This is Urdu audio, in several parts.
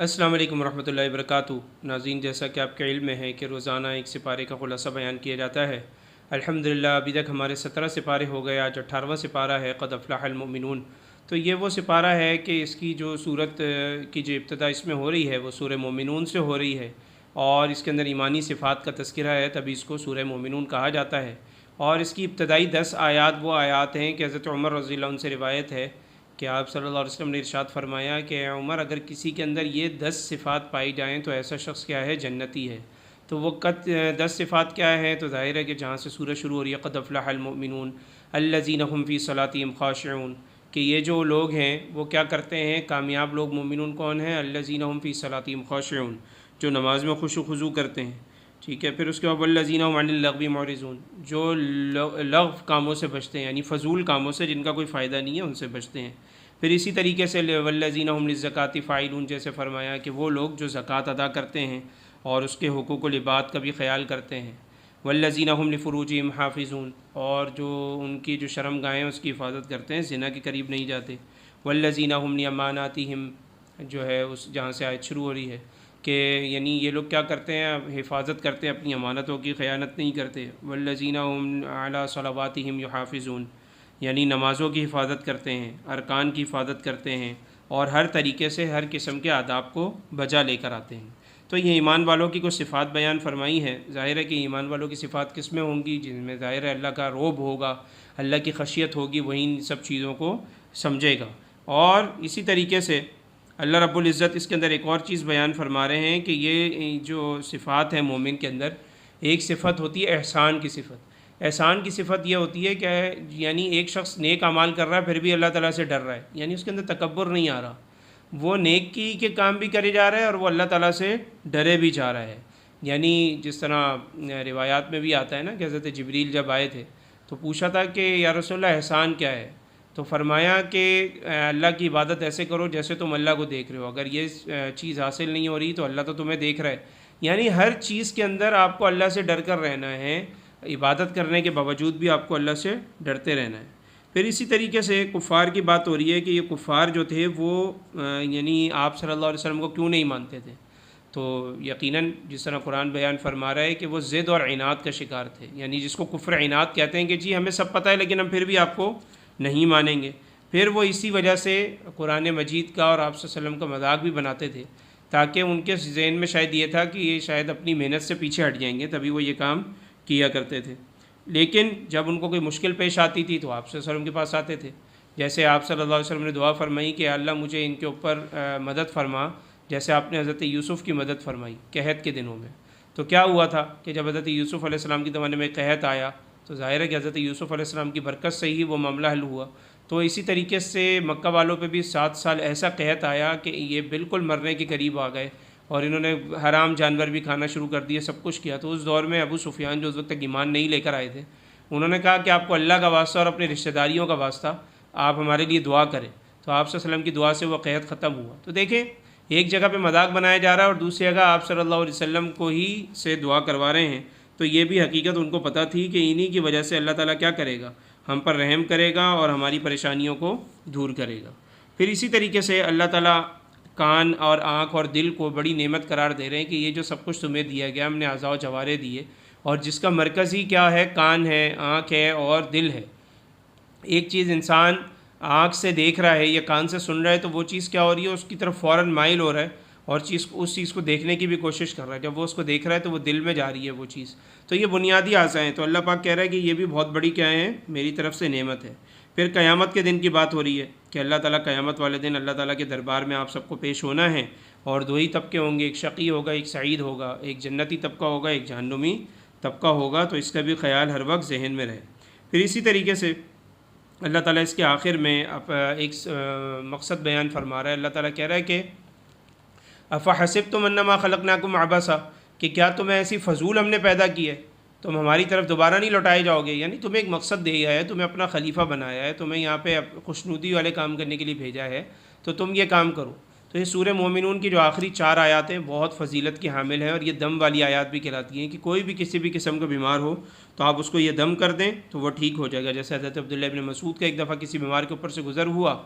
السلام علیکم ورحمۃ اللہ وبرکاتہ۔ ناظرین، جیسا کہ آپ کے علم میں ہے کہ روزانہ ایک سپارے کا خلاصہ بیان کیا جاتا ہے۔ الحمدللہ ابھی تک ہمارے 17 سپارے ہو گئے، آج 18واں سپارہ ہے قد افلح المؤمنون۔ تو یہ وہ سپارہ ہے کہ اس کی جو صورت کی جو ابتدا اس میں ہو رہی ہے وہ سورہ مومنون سے ہو رہی ہے، اور اس کے اندر ایمانی صفات کا تذکرہ ہے، تبھی اس کو سورہ مومنون کہا جاتا ہے۔ اور اس کی ابتدائی 10 آیات وہ آیات ہیں کہ حضرت عمر رضی اللہ عنہ سے روایت ہے کہ آپ صلی اللہ علیہ وسلم نے ارشاد فرمایا کہ عمر، اگر کسی کے اندر یہ 10 صفات پائی جائیں تو ایسا شخص کیا ہے؟ جنتی ہے۔ تو وہ 10 صفات کیا ہے؟ تو ظاہر ہے کہ جہاں سے سورہ شروع ہو رہی ہے قد افلح المؤمنون الذین هم فی صلاتہم خاشعون، کہ یہ جو لوگ ہیں وہ کیا کرتے ہیں؟ کامیاب لوگ مومنون کون ہیں؟ الذین هم فی صلاتہم خاشعون، جو نماز میں خشوع و خضوع کرتے ہیں۔ ٹھیک ہے، پھر اس کے بعد والذین هم عن اللغو معرضون، جو لغو کاموں سے بچتے ہیں، یعنی فضول کاموں سے جن کا کوئی فائدہ نہیں ہے ان سے بچتے ہیں۔ پھر اسی طریقے سے والذین هم للزکاۃ فاعلون، جیسے فرمایا کہ وہ لوگ جو زکوٰۃ ادا کرتے ہیں اور اس کے حقوق و لباد کا بھی خیال کرتے ہیں۔ والذین هم لفروجہم حافظون، اور جو ان کی جو شرم گاہیں اس کی حفاظت کرتے ہیں، زنا کے قریب نہیں جاتے۔ والذین هم لاماناتہم، جو ہے اس جہاں سے آیت شروع ہو رہی ہے کہ یعنی یہ لوگ کیا کرتے ہیں؟ حفاظت کرتے ہیں اپنی امانتوں کی، خیانت نہیں کرتے۔ والذین هم علی صلواتہم یحافظون، یعنی نمازوں کی حفاظت کرتے ہیں، ارکان کی حفاظت کرتے ہیں، اور ہر طریقے سے ہر قسم کے آداب کو بجا لے کر آتے ہیں۔ تو یہ ایمان والوں کی کچھ صفات بیان فرمائی ہے۔ ظاہر ہے کہ ایمان والوں کی صفات کس میں ہوں گی؟ جن میں ظاہر ہے اللہ کا رعب ہوگا، اللہ کی خشیت ہوگی، وہی ان سب چیزوں کو سمجھے گا۔ اور اسی طریقے سے اللہ رب العزت اس کے اندر ایک اور چیز بیان فرما رہے ہیں کہ یہ جو صفات ہیں مومن کے اندر، ایک صفت ہوتی ہے احسان کی صفت۔ احسان کی صفت یہ ہوتی ہے کہ یعنی ایک شخص نیک اعمال کر رہا ہے پھر بھی اللہ تعالیٰ سے ڈر رہا ہے، یعنی اس کے اندر تکبر نہیں آ رہا، وہ نیکی کے کام بھی کرے جا رہا ہے اور وہ اللہ تعالیٰ سے ڈرے بھی جا رہا ہے۔ یعنی جس طرح روایات میں بھی آتا ہے نا کہ حضرت جبریل جب آئے تھے تو پوچھا تھا کہ یا رسول اللہ احسان کیا ہے؟ تو فرمایا کہ اللہ کی عبادت ایسے کرو جیسے تم اللہ کو دیکھ رہے ہو، اگر یہ چیز حاصل نہیں ہو رہی تو اللہ تو تمہیں دیکھ رہا ہے۔ یعنی ہر چیز کے اندر آپ کو اللہ سے ڈر کر رہنا ہے، عبادت کرنے کے باوجود بھی آپ کو اللہ سے ڈرتے رہنا ہے۔ پھر اسی طریقے سے کفار کی بات ہو رہی ہے کہ یہ کفار جو تھے وہ یعنی آپ صلی اللہ علیہ وسلم کو کیوں نہیں مانتے تھے؟ تو یقیناً جس طرح قرآن بیان فرما رہا ہے کہ وہ ضد اور عناد کا شکار تھے، یعنی جس کو کفر عناد کہتے ہیں کہ جی ہمیں سب پتہ ہے لیکن ہم پھر بھی آپ کو نہیں مانیں گے۔ پھر وہ اسی وجہ سے قرآن مجید کا اور آپ صلی اللہ علیہ وسلم کا مذاق بھی بناتے تھے، تاکہ ان کے ذہن میں شاید یہ تھا کہ یہ شاید اپنی محنت سے پیچھے ہٹ جائیں گے، تبھی وہ یہ کام کیا کرتے تھے۔ لیکن جب ان کو کوئی مشکل پیش آتی تھی تو آپ صلی اللہ علیہ وسلم کے پاس آتے تھے، جیسے آپ صلی اللہ علیہ وسلم نے دعا فرمائی کہ اللہ مجھے ان کے اوپر مدد فرما، جیسے آپ نے حضرت یوسف کی مدد فرمائی قحط کے دنوں میں۔ تو کیا ہوا تھا کہ جب حضرت یوسف علیہ السلام کے زمانے میں قحط آیا تو ظاہر ہے کہ حضرت یوسف علیہ السلام کی برکت سے ہی وہ معاملہ حل ہوا۔ تو اسی طریقے سے مکہ والوں پہ بھی 7 سال ایسا قحط آیا کہ یہ بالکل مرنے کے قریب آ گئے، اور انہوں نے حرام جانور بھی کھانا شروع کر دیے، سب کچھ کیا۔ تو اس دور میں ابو سفیان جو اس وقت تک ایمان نہیں لے کر آئے تھے، انہوں نے کہا کہ آپ کو اللہ کا واسطہ اور اپنے رشتہ داریوں کا واسطہ آپ ہمارے لیے دعا کریں۔ تو آپ صلی اللہ علیہ وسلم کی دعا سے وہ قحط ختم ہوا۔ تو دیکھیں، ایک جگہ پہ مذاق بنایا جا رہا ہے اور دوسری جگہ آپ صلی اللہ علیہ وسلم کو ہی سے دعا کروا رہے ہیں، تو یہ بھی حقیقت ان کو پتہ تھی کہ انہی کی وجہ سے اللہ تعالیٰ کیا کرے گا؟ ہم پر رحم کرے گا اور ہماری پریشانیوں کو دور کرے گا۔ پھر اسی طریقے سے اللہ تعالیٰ کان اور آنکھ اور دل کو بڑی نعمت قرار دے رہے ہیں کہ یہ جو سب کچھ تمہیں دیا گیا، ہم نے اعضاء و جوارح دیے، اور جس کا مرکز ہی کیا ہے؟ کان ہے، آنکھ ہے اور دل ہے۔ ایک چیز انسان آنکھ سے دیکھ رہا ہے یا کان سے سن رہا ہے تو وہ چیز کیا ہو رہی ہے؟ اس کی طرف فوراً مائل ہو رہا ہے اور اس چیز کو دیکھنے کی بھی کوشش کر رہا ہے۔ جب وہ اس کو دیکھ رہا ہے تو وہ دل میں جا رہی ہے وہ چیز۔ تو یہ بنیادی اعضاء ہیں، تو اللہ پاک کہہ رہا ہے کہ یہ بھی بہت بڑی کیا ہے؟ میری طرف سے نعمت ہے۔ پھر قیامت کے دن کی بات ہو رہی ہے کہ اللہ تعالیٰ قیامت والے دن اللہ تعالیٰ کے دربار میں آپ سب کو پیش ہونا ہے، اور 2 ہی طبقے ہوں گے، ایک شقی ہوگا، ایک سعید ہوگا، ایک جنتی طبقہ ہوگا، ایک جہنمی طبقہ ہوگا۔ تو اس کا بھی خیال ہر وقت ذہن میں رہے۔ پھر اسی طریقے سے اللہ تعالیٰ اس کے آخر میں ایک مقصد بیان فرما رہا ہے۔ اللہ تعالیٰ کہہ رہا ہے کہ افحسبتم انما خلقناکم عبثا، کہ کیا تمہیں ایسی فضول ہم نے پیدا کی ہے، تم ہماری طرف دوبارہ نہیں لوٹائے جاؤ گے؟ یعنی تمہیں ایک مقصد دیا ہے، تمہیں اپنا خلیفہ بنایا ہے، تمہیں یہاں پہ خوشنودی والے کام کرنے کے لیے بھیجا ہے، تو تم یہ کام کرو۔ تو یہ سورہ مومنون کی جو آخری 4 آیات ہیں بہت فضیلت کی حامل ہیں، اور یہ دم والی آیات بھی کہلاتی ہیں کہ کوئی بھی کسی بھی قسم کا بیمار ہو تو آپ اس کو یہ دم کر دیں تو وہ ٹھیک ہو جائے گا۔ جیسے حضرت عبداللہ ابن مسعود کا ایک دفعہ کسی بیمار کے اوپر سے گزر ہوا،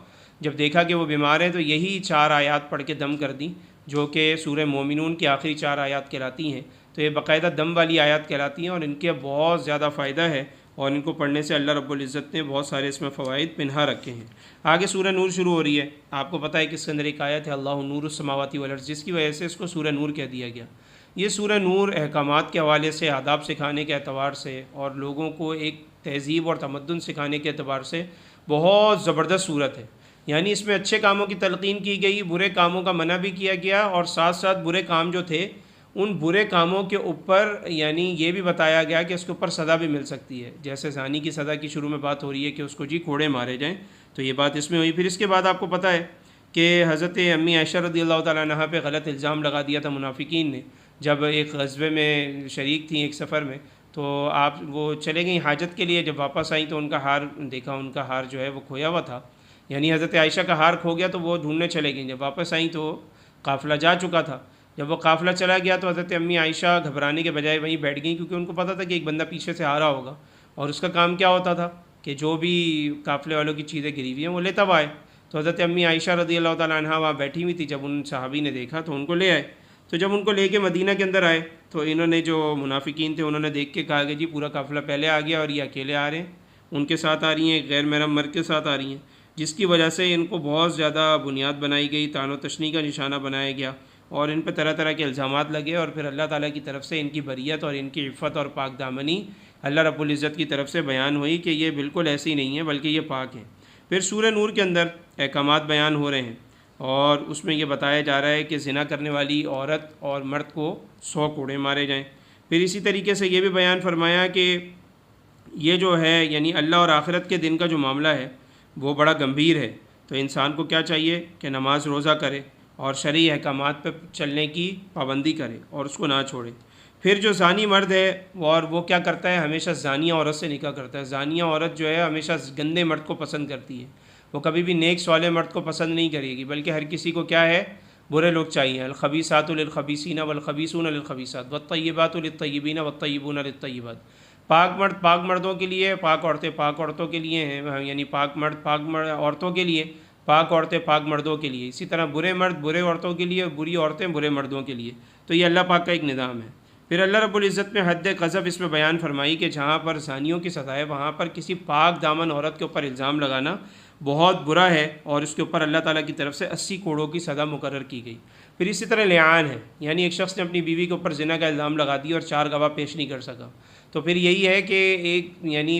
جب دیکھا کہ وہ بیمار ہے تو یہی 4 آیات پڑھ کے دم کر دیں جو کہ سورہ مومنون کی آخری 4 آیات کہلاتی ہیں۔ تو یہ باقاعدہ دم والی آیات کہلاتی ہیں اور ان کے بہت زیادہ فائدہ ہے، اور ان کو پڑھنے سے اللہ رب العزت نے بہت سارے اس میں فوائد پنہا رکھے ہیں۔ آگے سورہ نور شروع ہو رہی ہے، آپ کو پتہ ہے کہ اس کے اندر ایک آیت ہے اللہ نور السماوات والارض، جس کی وجہ سے اس کو سورہ نور کہہ دیا گیا۔ یہ سورہ نور احکامات کے حوالے سے، آداب سکھانے کے اعتبار سے، اور لوگوں کو ایک تہذیب اور تمدن سکھانے کے اعتبار سے بہت زبردست صورت ہے۔ یعنی اس میں اچھے کاموں کی تلقین کی گئی، برے کاموں کا منع بھی کیا گیا، اور ساتھ ساتھ برے کام جو تھے ان برے کاموں کے اوپر یعنی یہ بھی بتایا گیا کہ اس کے اوپر سزا بھی مل سکتی ہے۔ جیسے زانی کی سزا کی شروع میں بات ہو رہی ہے کہ اس کو کوڑے مارے جائیں، تو یہ بات اس میں ہوئی۔ پھر اس کے بعد آپ کو پتہ ہے کہ حضرت امی عائشہ رضی اللہ تعالیٰ عنہا پہ غلط الزام لگا دیا تھا منافقین نے، جب ایک غزوے میں شریک تھیں، ایک سفر میں، تو آپ وہ چلے گئیں حاجت کے لیے، جب واپس آئیں تو ان کا ہار دیکھا، ان کا ہار جو ہے وہ کھویا ہوا تھا، یعنی حضرت عائشہ کا ہار کھو گیا، تو وہ ڈھونڈنے چلے گئیں۔ جب واپس آئیں تو قافلہ جا چکا تھا۔ جب وہ قافلہ چلا گیا تو حضرت امی عائشہ گھبرانے کے بجائے وہیں بیٹھ گئیں، کیونکہ ان کو پتہ تھا کہ ایک بندہ پیچھے سے آ رہا ہوگا، اور اس کا کام کیا ہوتا تھا کہ جو بھی قافلے والوں کی چیزیں گری ہوئی ہیں وہ لیتا ہوا آئے۔ تو حضرت امی عائشہ رضی اللہ تعالیٰ عنہا وہاں بیٹھی ہوئی تھی، جب ان صحابی نے دیکھا تو ان کو لے آئے۔ تو جب ان کو لے کے مدینہ کے اندر آئے تو انہوں نے، جو منافقین تھے، انہوں نے دیکھ کے کہا کہ جی پورا قافلہ پہلے آ گیا اور یہ اکیلے آ رہے ہیں، ان کے ساتھ آ رہی ہیں، غیر محرم مرد کے ساتھ آ رہی ہیں، جس کی وجہ سے ان کو بہت زیادہ بنیاد بنائی گئی، طعن و تشنیع کا نشانہ بنایا گیا، اور ان پہ طرح طرح کے الزامات لگے، اور پھر اللہ تعالیٰ کی طرف سے ان کی بریت اور ان کی عفت اور پاک دامنی اللہ رب العزت کی طرف سے بیان ہوئی کہ یہ بالکل ایسی نہیں ہے بلکہ یہ پاک ہیں۔ پھر سورہ نور کے اندر احکامات بیان ہو رہے ہیں، اور اس میں یہ بتایا جا رہا ہے کہ زنا کرنے والی عورت اور مرد کو 100 کوڑے مارے جائیں۔ پھر اسی طریقے سے یہ بھی بیان فرمایا کہ یہ جو ہے یعنی اللہ اور آخرت کے دن کا جو معاملہ ہے وہ بڑا گمبھیر ہے، تو انسان کو کیا چاہیے کہ نماز روزہ کرے اور شرعی احکامات پہ چلنے کی پابندی کرے اور اس کو نہ چھوڑے۔ پھر جو زانی مرد ہے وہ کیا کرتا ہے، ہمیشہ زانیہ عورت سے نکاح کرتا ہے۔ زانیہ عورت جو ہے ہمیشہ گندے مرد کو پسند کرتی ہے، وہ کبھی بھی نیک صالح مرد کو پسند نہیں کرے گی، بلکہ ہر کسی کو کیا ہے، برے لوگ چاہیے۔ الخبیثات للخبیثین والخبیثون للخبیثات والطیبات للطیبین والطیبون للطیبات۔ پاک مرد پاک مردوں کے لیے، پاک عورتیں پاک عورتوں کے لیے ہیں، یعنی پاک مرد عورتوں کے لیے، پاک عورتیں پاک مردوں کے لیے۔ اسی طرح برے مرد برے عورتوں کے لیے، بری عورتیں برے مردوں کے لیے۔ تو یہ اللہ پاک کا ایک نظام ہے۔ پھر اللہ رب العزت نے حد قذف اس میں بیان فرمائی کہ جہاں پر زانیوں کی سزا ہے، وہاں پر کسی پاک دامن عورت کے اوپر الزام لگانا بہت برا ہے، اور اس کے اوپر اللہ تعالیٰ کی طرف سے 80 کوڑوں کی سزا مقرر کی گئی۔ پھر اسی طرح لعان ہے، یعنی ایک شخص نے اپنی بیوی کے اوپر زنا کا الزام لگا دیا اور 4 گواہ پیش نہیں کر سکا، تو پھر یہی ہے کہ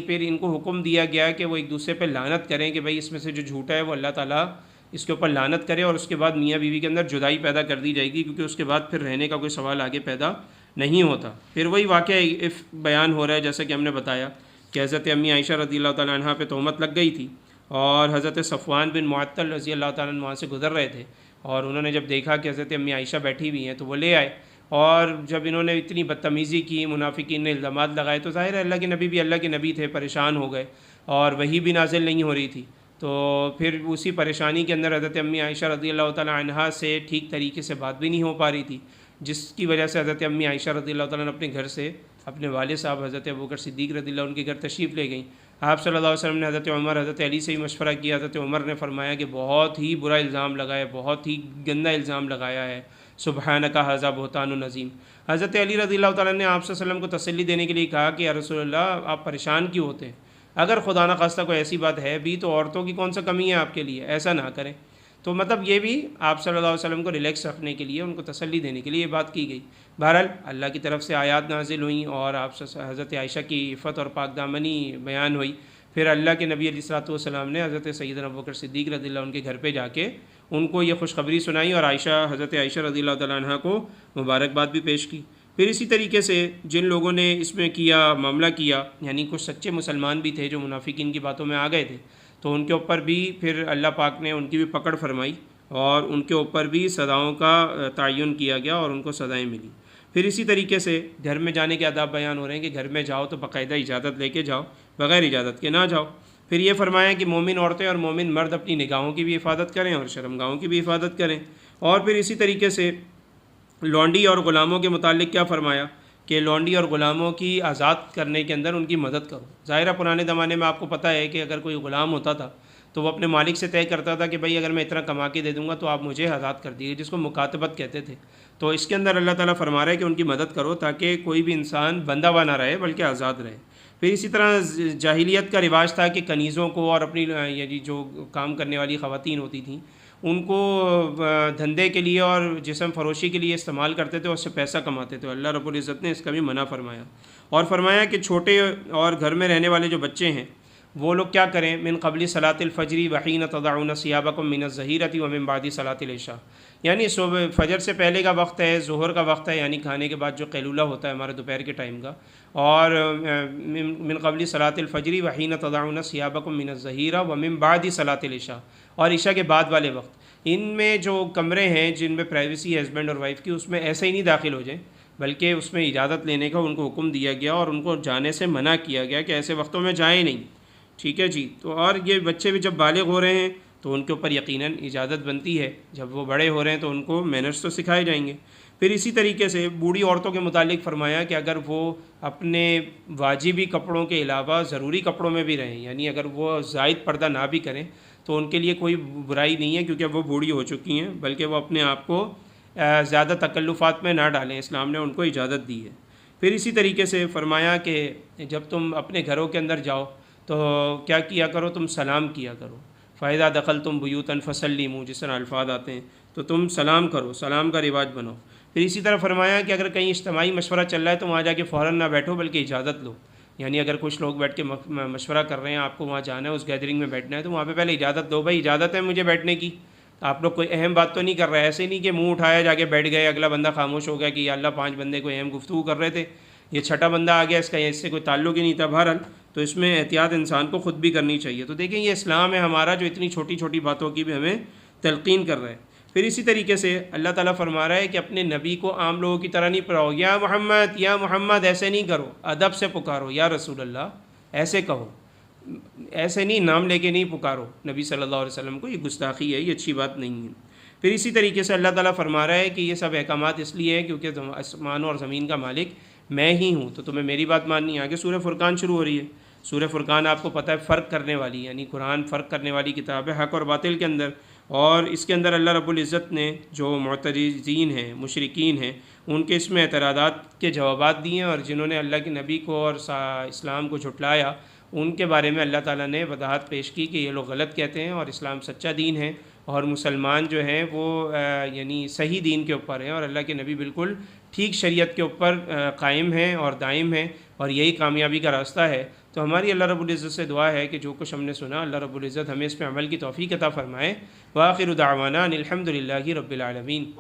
پھر ان کو حکم دیا گیا کہ وہ ایک دوسرے پہ لعنت کریں کہ بھائی اس میں سے جو جھوٹا ہے وہ اللہ تعالیٰ اس کے اوپر لعنت کرے، اور اس کے بعد میاں بیوی کے اندر جدائی پیدا کر دی جائے گی، کیونکہ اس کے بعد پھر رہنے کا کوئی سوال آگے پیدا نہیں ہوتا۔ پھر وہی واقعہ بیان ہو رہا ہے جیسا کہ ہم نے بتایا کہ حضرت امی عائشہ رضی اللہ تعالیٰ عنہ پہ تہمت لگ گئی تھی، اور حضرت صفوان بن معطل رضی اللہ تعالیٰ عنہ وہاں سے گزر رہے تھے، اور انہوں نے جب دیکھا کہ حضرت امی عائشہ بیٹھی ہوئی ہیں تو وہ لے آئے، اور جب انہوں نے اتنی بدتمیزی کی، منافقین نے الزامات لگائے، تو ظاہر ہے اللہ کے نبی بھی اللہ کے نبی تھے، پریشان ہو گئے، اور وہی بھی نازل نہیں ہو رہی تھی، تو پھر اسی پریشانی کے اندر حضرت امی عائشہ رضی اللہ تعالیٰ عنہا سے ٹھیک طریقے سے بات بھی نہیں ہو پا رہی تھی، جس کی وجہ سے حضرت امی عائشہ رضی اللہ تعالیٰ نے اپنے گھر سے اپنے والد صاحب حضرت ابوبکر صدیق رضی اللہ عنہ کے گھر تشریف لے گئیں۔ آپ صلی اللہ علیہ وسلم نے حضرت عمر، حضرت علی سے ہی مشورہ کیا۔ حضرت عمر نے فرمایا کہ بہت ہی برا الزام لگایا، بہت ہی گندا الزام لگایا ہے، سبحانک ھذا بہتان عظیم۔ حضرت علی رضی اللہ تعالیٰ نے آپ صلی اللہ علیہ وسلم کو تسلی دینے کے لیے کہا کہ یا رسول اللہ آپ پریشان کیوں ہوتے ہیں، اگر خدا نخواستہ کوئی ایسی بات ہے بھی تو عورتوں کی کون سا کمی ہے آپ کے لیے، ایسا نہ کریں۔ تو مطلب یہ بھی آپ صلی اللہ علیہ وسلم کو ریلیکس رکھنے کے لیے، ان کو تسلی دینے کے لیے یہ بات کی گئی۔ بہرحال اللہ کی طرف سے آیات نازل ہوئیں اور آپ حضرت عائشہ کی عفت اور پاک دامنی بیان ہوئی۔ پھر اللہ کے نبی علیہ الصلوۃ والسلام نے حضرت سیدنا ابوبکر صدیق رضی اللہ عنہ کے گھر پہ جا کے ان کو یہ خوشخبری سنائی، اور حضرت عائشہ رضی اللہ تعالیٰ عنہ کو مبارکباد بھی پیش کی۔ پھر اسی طریقے سے جن لوگوں نے اس میں معاملہ کیا، یعنی کچھ سچے مسلمان بھی تھے جو منافقین کی باتوں میں آ گئے تھے، تو ان کے اوپر بھی پھر اللہ پاک نے ان کی بھی پکڑ فرمائی، اور ان کے اوپر بھی سزاؤں کا تعین کیا گیا اور ان کو سزائیں ملی۔ پھر اسی طریقے سے گھر میں جانے کے آداب بیان ہو رہے ہیں کہ گھر میں جاؤ تو باقاعدہ اجازت لے کے جاؤ، بغیر اجازت کے نہ جاؤ۔ پھر یہ فرمایا کہ مومن عورتیں اور مومن مرد اپنی نگاہوں کی بھی حفاظت کریں اور شرمگاہوں کی بھی حفاظت کریں۔ اور پھر اسی طریقے سے لونڈی اور غلاموں کے متعلق کیا فرمایا کہ لونڈی اور غلاموں کی آزاد کرنے کے اندر ان کی مدد کرو۔ ظاہرہ پرانے زمانے میں آپ کو پتہ ہے کہ اگر کوئی غلام ہوتا تھا تو وہ اپنے مالک سے طے کرتا تھا کہ بھائی اگر میں اتنا کما کے دے دوں گا تو آپ مجھے آزاد کر دیجیے، جس کو مکاتبت کہتے تھے۔ تو اس کے اندر اللہ تعالیٰ فرما رہا ہے کہ ان کی مدد کرو تاکہ کوئی بھی انسان بندہ نہ رہے بلکہ آزاد رہے۔ پھر اسی طرح جاہلیت کا رواج تھا کہ کنیزوں کو اور اپنی یعنی جو کام کرنے والی خواتین ہوتی تھیں ان کو دھندے کے لیے اور جسم فروشی کے لیے استعمال کرتے تھے اور اس سے پیسہ کماتے تھے۔ اللہ رب العزت نے اس کا بھی منع فرمایا، اور فرمایا کہ چھوٹے اور گھر میں رہنے والے جو بچے ہیں وہ لوگ کیا کریں، من قبل صلاۃ الفجر وحین تضعون ثیابکم من الظہیرۃ ومن بعد صلاۃ العشاء، یعنی صبح فجر سے پہلے کا وقت ہے، ظہر کا وقت ہے یعنی کھانے کے بعد جو قیلولہ ہوتا ہے ہمارے دوپہر کے ٹائم کا، اور من قبل صلاۃ الفجر وحین تضعون ثیابکم من الظہیرہ ومن بعد صلاۃ العشاء، اور عشاء کے بعد والے وقت۔ ان میں جو کمرے ہیں جن میں پرائیویسی ہے ہسبینڈ اور وائف کی، اس میں ایسے ہی نہیں داخل ہو جائیں بلکہ اس میں اجازت لینے کا ان کو حکم دیا گیا اور ان کو جانے سے منع کیا گیا کہ ایسے وقتوں میں جائیں نہیں، ٹھیک ہے جی۔ تو اور یہ بچے بھی جب بالغ ہو رہے ہیں تو ان کے اوپر یقیناً اجازت بنتی ہے، جب وہ بڑے ہو رہے ہیں تو ان کو مینرز تو سکھائے جائیں گے۔ پھر اسی طریقے سے بوڑھی عورتوں کے متعلق فرمایا کہ اگر وہ اپنے واجبی کپڑوں کے علاوہ ضروری کپڑوں میں بھی رہیں، یعنی اگر وہ زائد پردہ نہ بھی کریں تو ان کے لیے کوئی برائی نہیں ہے کیونکہ وہ بوڑھی ہو چکی ہیں، بلکہ وہ اپنے آپ کو زیادہ تکلفات میں نہ ڈالیں، اسلام نے ان کو اجازت دی ہے۔ پھر اسی طریقے سے فرمایا کہ جب تم اپنے گھروں کے اندر جاؤ تو کیا کیا کرو، تم سلام کیا کرو، فَإِذَا دَخَلْتُمْ بُيُوتًا فَسَلِّمُوا، جس طرح الفاظ آتے ہیں تو تم سلام کرو، سلام کا رواج بناؤ۔ پھر اسی طرح فرمایا کہ اگر کہیں اجتماعی مشورہ چل رہا ہے تو وہاں جا کے فوراً نہ بیٹھو بلکہ اجازت لو، یعنی اگر کچھ لوگ بیٹھ کے مشورہ کر رہے ہیں، آپ کو وہاں جانا ہے، اس گیدرنگ میں بیٹھنا ہے، تو وہاں پہ پہلے اجازت دو، بھائی اجازت ہے مجھے بیٹھنے کی، آپ لوگ کوئی اہم بات تو نہیں کر رہے، ایسے نہیں کہ منہ اٹھایا جا کے بیٹھ گئے، اگلا بندہ خاموش ہو گیا کہ یا اللہ 5 بندے کوئی اہم گفتگو کر رہے تھے، یہ چھٹا بندہ آ گیا، اس سے کوئی تعلق ہی نہیں تھا۔ بہرحال تو اس میں احتیاط انسان کو خود بھی کرنی چاہیے۔ تو دیکھیں یہ اسلام ہے ہمارا جو اتنی چھوٹی چھوٹی باتوں کی بھی ہمیں تلقین کر رہا ہے۔ پھر اسی طریقے سے اللہ تعالیٰ فرما رہا ہے کہ اپنے نبی کو عام لوگوں کی طرح نہیں پڑھاؤ، یا محمد یا محمد ایسے نہیں کرو، ادب سے پکارو، یا رسول اللہ ایسے کہو، ایسے نہیں نام لے کے نہیں پکارو نبی صلی اللہ علیہ وسلم کو، یہ گستاخی ہے، یہ اچھی بات نہیں ہے۔ پھر اسی طریقے سے اللہ تعالیٰ فرما رہا ہے کہ یہ سب احکامات اس لیے ہے کیونکہ آسمانوں اور زمین کا مالک میں ہی ہوں، تو تمہیں میری بات ماننی ہے۔ آگے سورہ فرقان شروع ہو رہی ہے۔ سورہ فرقان آپ کو پتہ ہے فرق کرنے والی، یعنی قرآن فرق کرنے والی کتاب ہے حق اور باطل کے اندر، اور اس کے اندر اللہ رب العزت نے جو معترضین ہیں، مشرکین ہیں، ان کے اس میں اعتراضات کے جوابات دیے ہیں، اور جنہوں نے اللہ کے نبی کو اور اسلام کو جھٹلایا ان کے بارے میں اللہ تعالیٰ نے وضاحت پیش کی کہ یہ لوگ غلط کہتے ہیں اور اسلام سچا دین ہے، اور مسلمان جو ہیں وہ یعنی صحیح دین کے اوپر ہیں، اور اللہ کے نبی بالکل ٹھیک شریعت کے اوپر قائم ہیں اور دائم ہیں، اور یہی کامیابی کا راستہ ہے۔ تو ہماری اللہ رب العزت سے دعا ہے کہ جو کچھ ہم نے سنا اللہ رب العزت ہمیں اس پہ عمل کی توفیق عطا فرمائے۔ وآخر دعوانا ان الحمد للہ رب العالمین۔